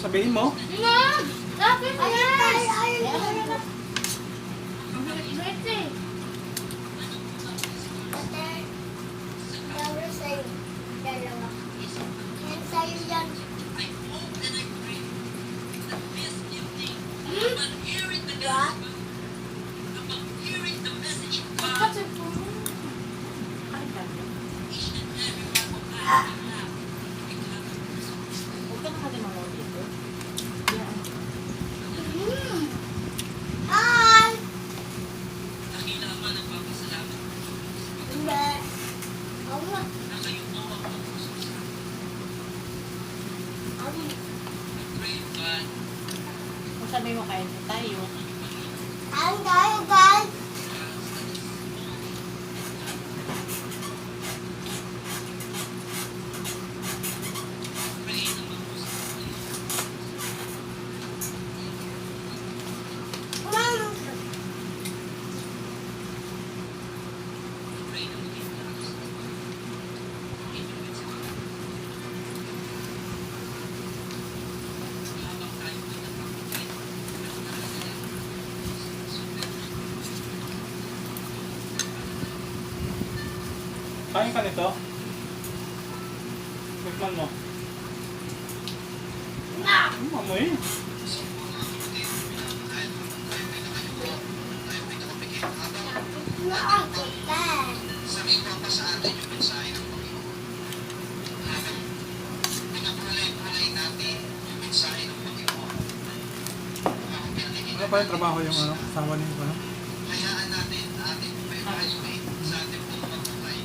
Sabihin mo? Sabi mo kain tayo. Kain tayo, guys. Kain ka nito? Tikman mo. Amoy. Sabi ko pa sa atin yung mensahe ng Panginoon. Pinapulay-pulay natin yung mensahe ng Panginoon. Ano pa yung trabaho yung asawa niyo pa? Hayaan natin na ating evaluate sa ating pagpapabuhay.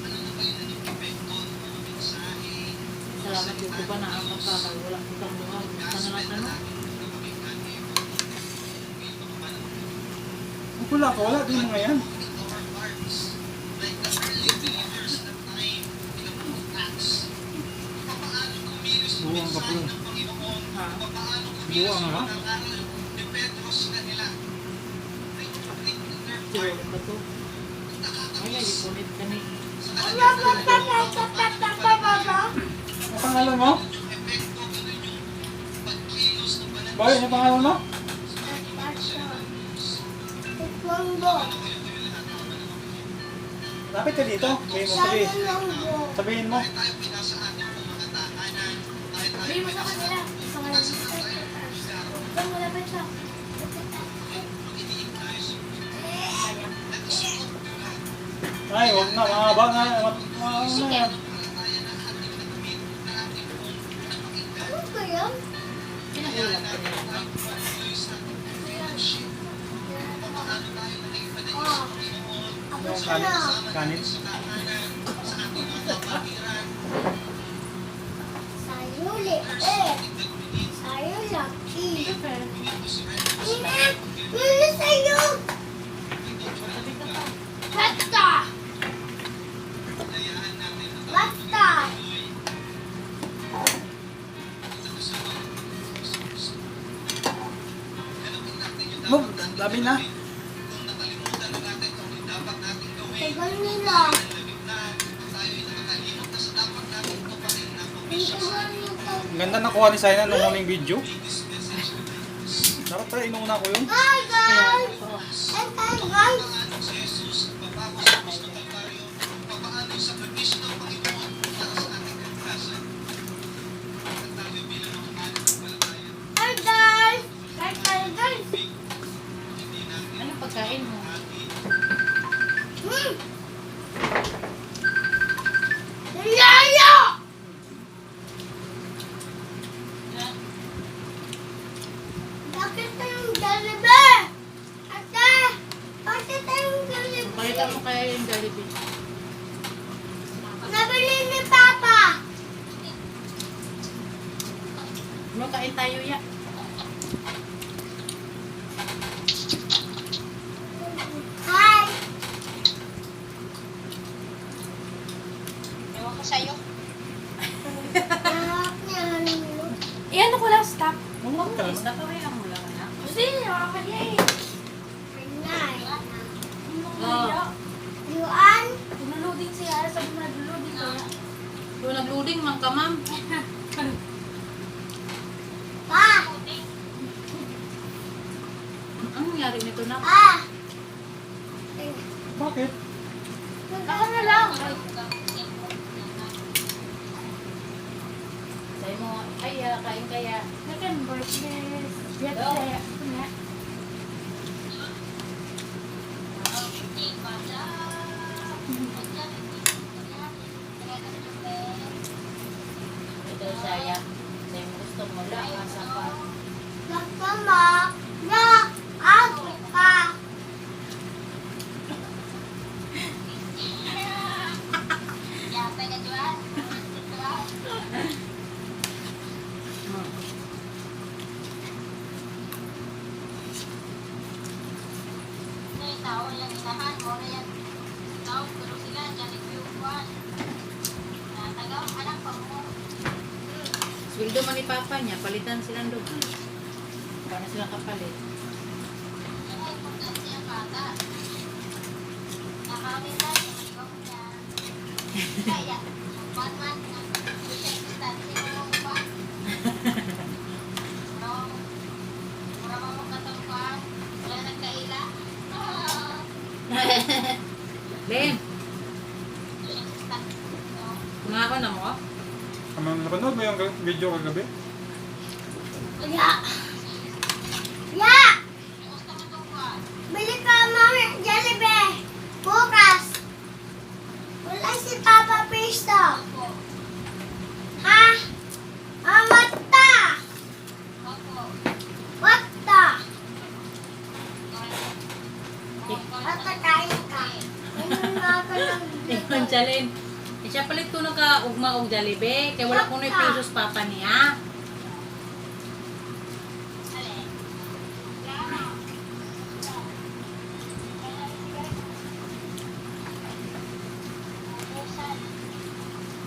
Ano na ba yung naging epekto ng mga mensahe? Salamat po ko pa na ang magkakal. Wala ko kang mga. Sana na. Wala ka, wala din mga yan. Buwang ka po. Ha? Buwang ha? Sure ba to? Ay, ipunit ka ni. Ang pangalan mo? Boy, ano pangalan mo? Lapit ka dito. Sabihin mo. Sabihin mo sa kanila. Sa kanila. Malapit lang. Ay, huwag na. Mahaba na. Mahaba na yan. Ano ba yan? Pinag-ulam ka niya. Abot Yung ka na. kanin. Sayo laki. Ingat! Lili sa'yo! Basta! Basta! Move, labi na. Tagal nila. Ang ganda nakuha ni Saina nung huling video. Dapat pala inuuna ko yun. Hi guys! Hi guys! Hi guys! Hi guys! Ano pagkain mo? Layo! Bakit tayong Jollibee? Ate! Bakit tayong Jollibee? Pakita mo kaya yung Jollibee. Nabili ni Papa! Makain tayo ya. Hi! ako sa'yo. Nakakap niya, ano. Iyan ko lang, stop. Mamang ka naman. Basta parehan mo lang anak. Kasi, nakakap niya eh. Nay. Oo. Yuan. Pinaloading siya, sabi mo nag-loading ko. Doon nag-loading man ka, ma'am. Pa. Anong nangyari nito na? Ah. Bakit? Ako na lang. Sabi mo, ay, kain kaya. Second birthday. Yes, kaya. Ito nga. Ito saya. Sabi mo, gusto mo lang, asa pa. Nagtama. Na. Ako ka. Sweldo man ni Papa niya, palitan silang doon. Paano silang kapalit? Len, kumaon na mo? Napanood mo yung video kagabi? Ya. Ya. Bili ka mami Jollibee. Bukas. Wala si Papa Pisto. Ha? Amata. Wata. Ata kain ka. Ano nga ka ng Ayun, Chalin. Siya palit ko ka ugma og Jollibee. Kaya wala ko na pesos Papa niya.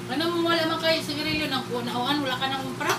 Ano mo wala man kayo sigarilyo ng nauan, wala ka nang umpra?